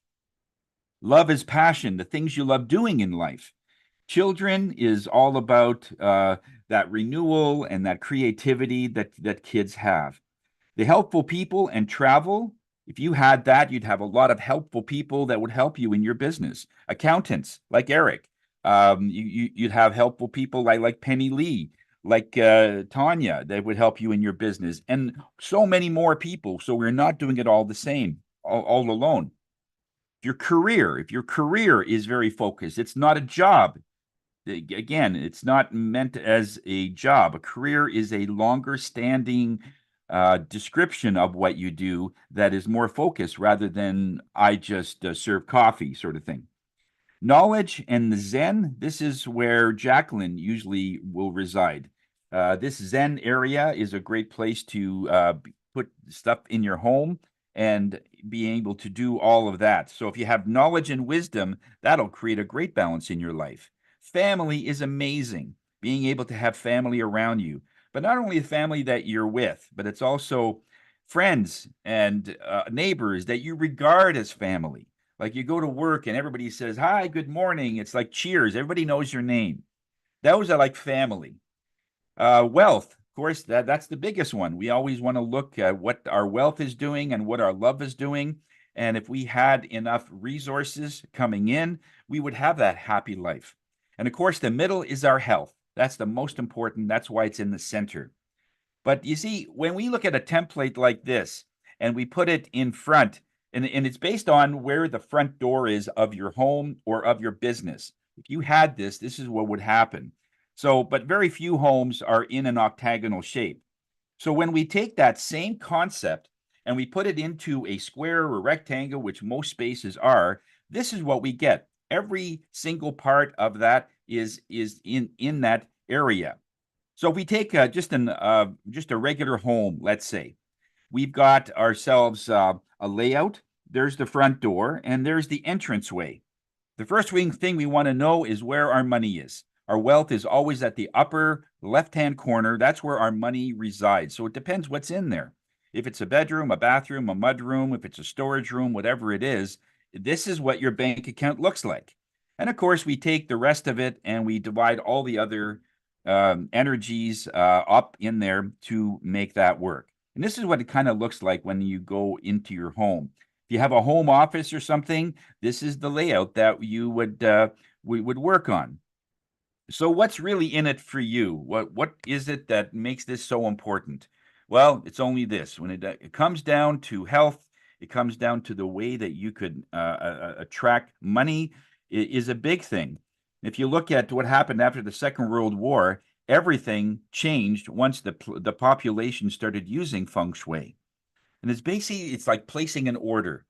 Love is passion, the things you love doing in life. Children is all about that renewal and that creativity that kids have. The helpful people and travel, if you had that, you'd have a lot of helpful people that would help you in your business. Accountants like Eric. You'd have helpful people like Penny Lee, like Tanya, that would help you in your business, and so many more people. So we're not doing it all the same, all alone. If your career is very focused, it's not a job. Again, it's not meant as a job. A career is a longer standing description of what you do that is more focused rather than I just serve coffee sort of thing. Knowledge and the Zen, this is where Jacqueline usually will reside. This Zen area is a great place to put stuff in your home and be able to do all of that. So if you have knowledge and wisdom, that'll create a great balance in your life. Family is amazing, being able to have family around you, but not only the family that you're with, but it's also friends and neighbors that you regard as family. Like you go to work and everybody says, hi, good morning. It's like cheers. Everybody knows your name. Those are like family. Wealth, of course, that's the biggest one. We always want to look at what our wealth is doing and what our love is doing. And if we had enough resources coming in, we would have that happy life. And of course, the middle is our health. That's the most important. That's why it's in the center. But you see, when we look at a template like this and we put it in front, and it's based on where the front door is of your home or of your business. If you had this, this is what would happen. So, but very few homes are in an octagonal shape. So when we take that same concept and we put it into a square or rectangle, which most spaces are, this is what we get. Every single part of that is in that area. So if we take just a regular home, let's say, we've got ourselves a layout. there's the front door, and there's the entranceway. The first thing we want to know is where our money is. Our wealth is always at the upper left-hand corner. That's where our money resides. So it depends what's in there. If it's a bedroom, a bathroom, a mudroom, if it's a storage room, whatever it is, this is what your bank account looks like. And of course, we take the rest of it and we divide all the other energies up in there to make that work. And this is what it kind of looks like when you go into your home. If you have a home office or something, this is the layout that you would we would work on. So what's really in it for you? What is it that makes this so important? Well, it's only this. When it comes down to health, it comes down to the way that you could attract money is a big thing. If you look at what happened after the Second World War, everything changed once the population started using feng shui. And it's like placing an order.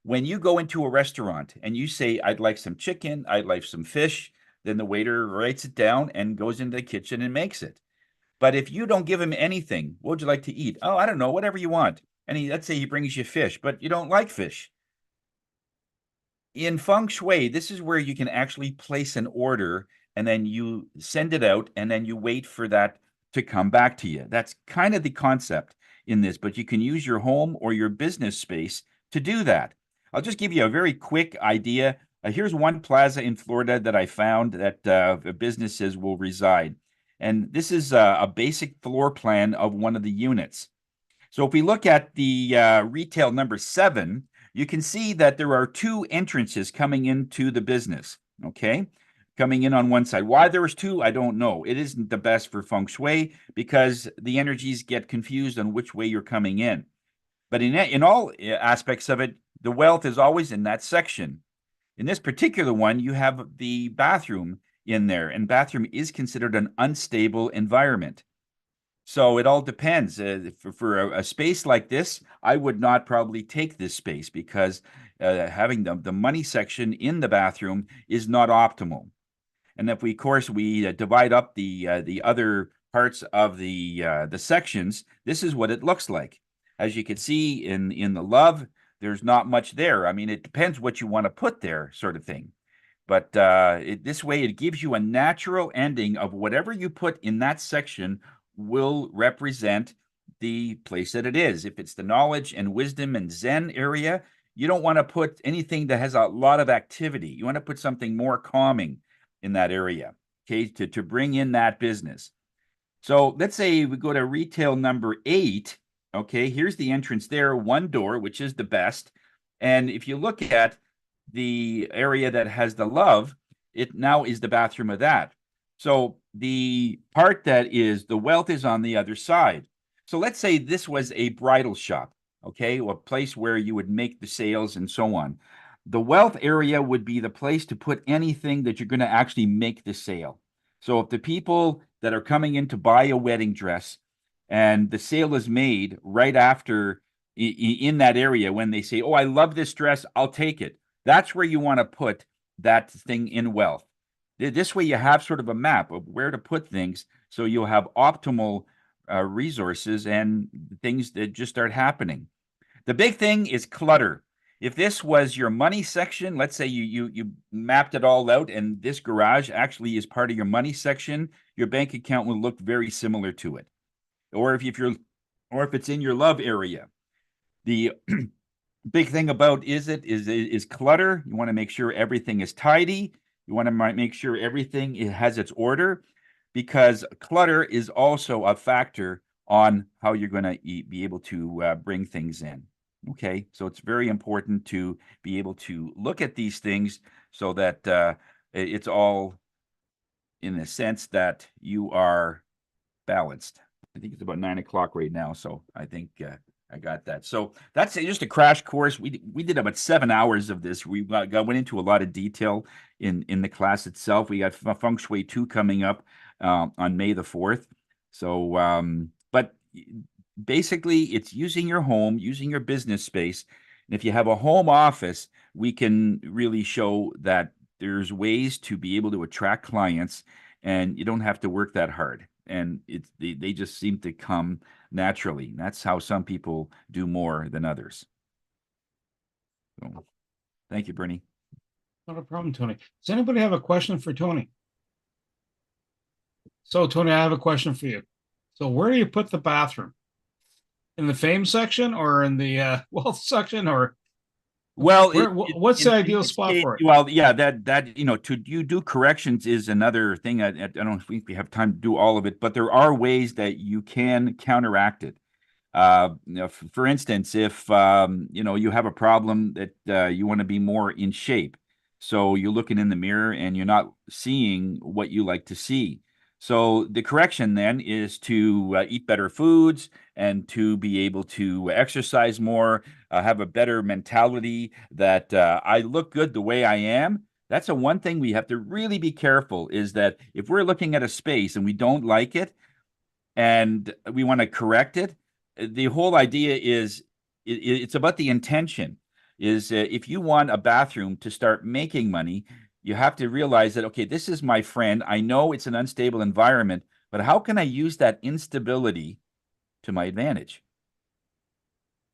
When you go into a restaurant and you say, I'd like some chicken, I'd like some fish, then the waiter writes it down and goes into the kitchen and makes it. But if you don't give him anything, what would you like to eat? Oh, I don't know, whatever you want. And let's say he brings you fish, but you don't like fish. In feng shui, this is where you can actually place an order and then you send it out and then you wait for that to come back to you. That's kind of the concept in this, but you can use your home or your business space to do that. I'll just give you a very quick idea. Here's one plaza in Florida that I found that businesses will reside. And this is a basic floor plan of one of the units. So if we look at the retail number 7, you can see that there are 2 entrances coming into the business, okay? Coming in on one side. Why there was 2, I don't know. It isn't the best for feng shui because the energies get confused on which way you're coming in. But in all aspects of it, the wealth is always in that section. In this particular one, you have the bathroom in there, and bathroom is considered an unstable environment. So it all depends. For a space like this, I would not probably take this space because having the money section in the bathroom is not optimal. And if we, of course, we divide up the other parts of the sections, this is what it looks like. As you can see in the love, there's not much there. I mean, it depends what you want to put there, sort of thing. But this way, it gives you a natural ending of whatever you put in that section will represent the place that it is. If it's the knowledge and wisdom and Zen area, you don't want to put anything that has a lot of activity. You want to put something more calming in that area, okay, to bring in that business. So let's say we go to retail number 8. Okay, here's the entrance there, one door, which is the best. And if you look at the area that has the love, it now is the bathroom of that. So the part that is the wealth is on the other side. So let's say this was a bridal shop, okay, a place where you would make the sales and so on. The wealth area would be the place to put anything that you're going to actually make the sale. So if the people that are coming in to buy a wedding dress and the sale is made right after in that area when they say, oh, I love this dress, I'll take it. That's where you want to put that thing in wealth. This way you have sort of a map of where to put things so you'll have optimal resources and things that just start happening. The big thing is clutter. If this was your money section, let's say you mapped it all out and this garage actually is part of your money section, your bank account will look very similar to it. Or if it's in your love area. The big thing about is clutter. You want to make sure everything is tidy. You want to make sure everything has its order, because clutter is also a factor on how you're going to be able to bring things in. Okay, so it's very important to be able to look at these things so that it's all in the sense that you are balanced. I think it's about 9 o'clock right now, so I think I got that. So that's just a crash course. We did about 7 hours of this. We went into a lot of detail in the class itself. We got Feng Shui 2 coming up on May the 4th. So, but basically, it's using your home, using your business space. And if you have a home office, we can really show that there's ways to be able to attract clients, and you don't have to work that hard. And they just seem to come naturally. That's how some people do more than others. So, thank you, Bernie. Not a problem, Tony. Does anybody have a question for Tony? So, Tony, I have a question for you. So, where do you put the bathroom? In the fame section or in the wealth section, or Well, what's the ideal spot for it? Well, yeah, that to you do corrections is another thing. I don't think we have time to do all of it, but there are ways that you can counteract it. For instance, if you have a problem that you want to be more in shape, so you're looking in the mirror and you're not seeing what you like to see. So the correction then is to eat better foods and to be able to exercise more, have a better mentality that I look good the way I am. That's a one thing we have to really be careful is that if we're looking at a space and we don't like it and we want to correct it, the whole idea is it's about the intention. Is if you want a bathroom to start making money, you have to realize that, okay, this is my friend. I know it's an unstable environment, but how can I use that instability to my advantage?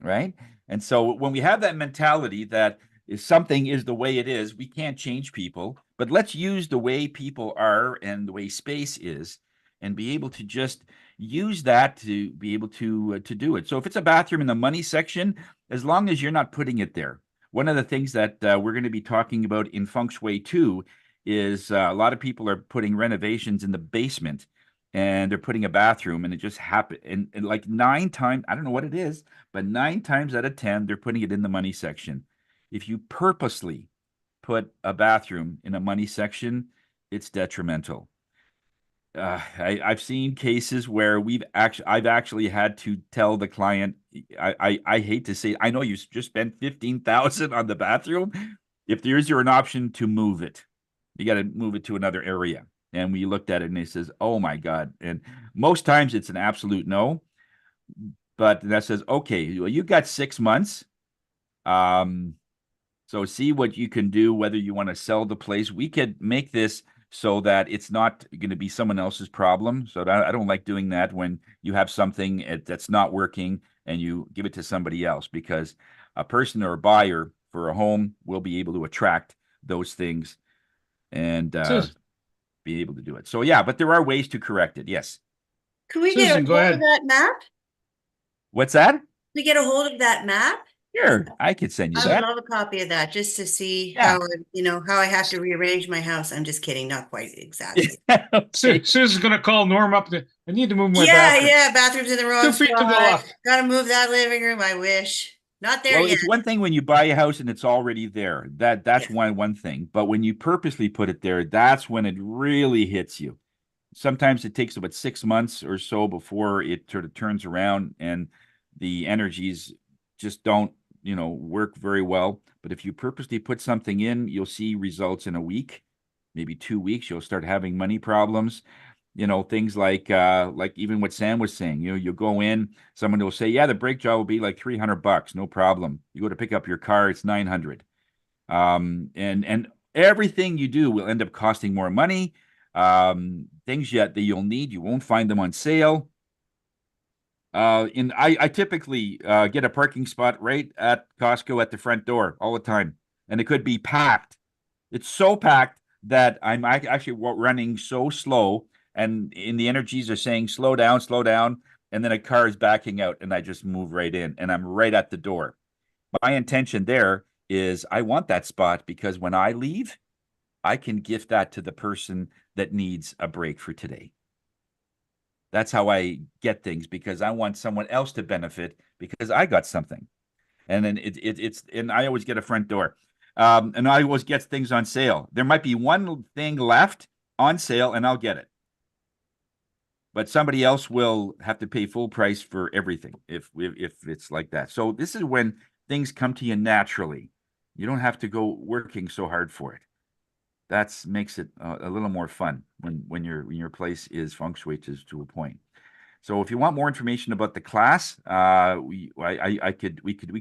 Right? And so when we have that mentality that if something is the way it is, we can't change people, but let's use the way people are and the way space is and be able to just use that to be able to do it. So if it's a bathroom in the money section, as long as you're not putting it there. One of the things that we're going to be talking about in Feng Shui too is a lot of people are putting renovations in the basement and they're putting a bathroom and it just happened. And like 9 times, I don't know what it is, but 9 times out of 10, they're putting it in the money section. If you purposely put a bathroom in a money section, it's detrimental. I've seen cases where I've actually had to tell the client, I hate to say, I know you just spent 15,000 on the bathroom. If there's an option to move it, you got to move it to another area. And we looked at it and he says, oh my God. And most times it's an absolute no. But that says, okay, well, you got 6 months. So see what you can do, whether you want to sell the place. We could make this so that it's not going to be someone else's problem. So I don't like doing that when you have something that's not working and you give it to somebody else, because a person or a buyer for a home will be able to attract those things and be able to do it. So yeah, but there are ways to correct it. Yes. Can we get a Susan, go hold ahead. of that map? What's that? We get a hold of that map? Sure, I could send you I would that. love a copy of that just to see Yeah. how I have to rearrange my house. I'm just kidding, not quite exactly. Okay. Susan's gonna call Norm up. I need to move my Yeah, bathroom. yeah, bathroom's in the wrong 2 feet to the spot. left. Gotta move that living room, I wish. Not there Well, yet. it's one thing when you buy a house and it's already there. That's Yeah. one thing. But when you purposely put it there, that's when it really hits you. Sometimes it takes about 6 months or so before it sort of turns around and the energies just don't, work very well. But if you purposely put something in, you'll see results in a week, maybe 2 weeks. You'll start having money problems. Things like even what Sam was saying. You go in, someone will say, yeah, the brake job will be like $300, no problem. You go to pick up your car, it's 900. And everything you do will end up costing more money. Things that you'll need, you won't find them on sale. I typically get a parking spot right at Costco at the front door all the time, and it could be packed. It's so packed that I'm actually running so slow, and the energies are saying slow down, and then a car is backing out, and I just move right in, and I'm right at the door. My intention there is I want that spot because when I leave, I can gift that to the person that needs a break for today. That's how I get things, because I want someone else to benefit because I got something. And then and I always get a front door. And I always get things on sale. There might be one thing left on sale and I'll get it. But somebody else will have to pay full price for everything if it's like that. So this is when things come to you naturally. You don't have to go working so hard for it. That makes it a little more fun when your place is feng shui to a point. So if you want more information about the class, we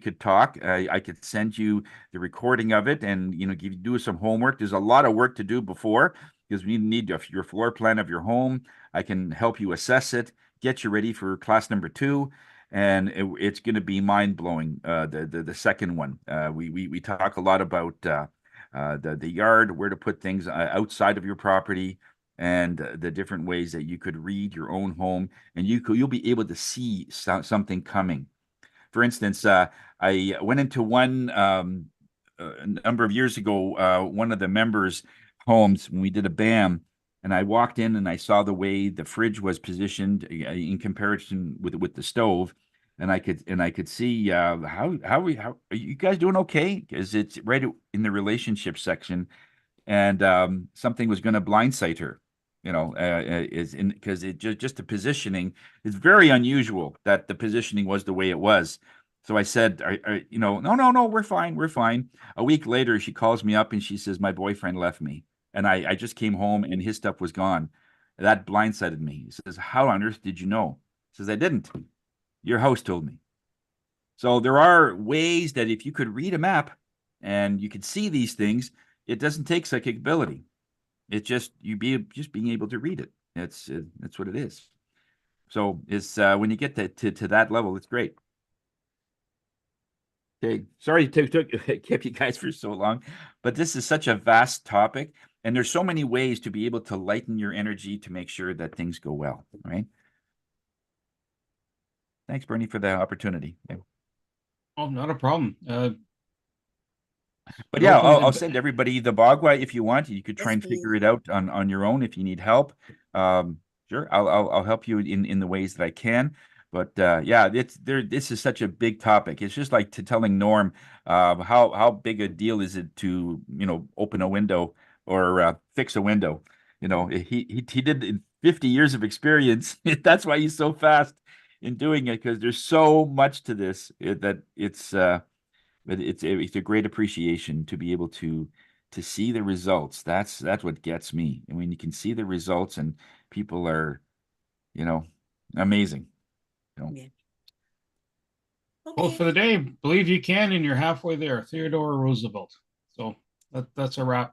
could talk. I could send you the recording of it and do some homework. There's a lot of work to do before, because we need your floor plan of your home. I can help you assess it, get you ready for class number 2. and it's going to be mind blowing. The second one, we talk a lot about the yard, where to put things outside of your property, and the different ways that you could read your own home, and you'll be able to see something coming. For instance, I went into one a number of years ago, one of the members' homes when we did a BAM, and I walked in and I saw the way the fridge was positioned in comparison with the stove, and I could see how are you guys doing okay? Because it's right in the relationship section, and something was going to blindside her. Is in because it just the positioning is very unusual that the positioning was the way it was. So I said, no, we're fine, we're fine. A week later, she calls me up and she says, my boyfriend left me. And I just came home and his stuff was gone. That blindsided me. He says, how on earth did you know? He says, I didn't. Your house told me. So there are ways that if you could read a map and you could see these things, it doesn't take psychic ability. It's just just being able to read it. That's what it is. So it's when you get to that level, it's great. Okay, sorry to keep you guys for so long, but this is such a vast topic, and there's so many ways to be able to lighten your energy to make sure that things go well, right? Thanks, Bernie, for the opportunity. Yeah. Oh, not a problem. But yeah, hopefully I'll send everybody the Bagua if you want. You could try Yes, and figure please. it out on your own if you need help. Sure, I'll help you in the ways that I can. But yeah, this is such a big topic. It's just like telling Norm how big a deal is it to open a window or fix a window. He did in 50 years of experience. That's why he's so fast in doing it, because there's so much to this that but it's a great appreciation to be able to see the results. That's what gets me. And when you can see the results and people are, amazing. Yeah. Well, Okay. for the day, believe you can, and you're halfway there. Theodore Roosevelt. So that's a wrap.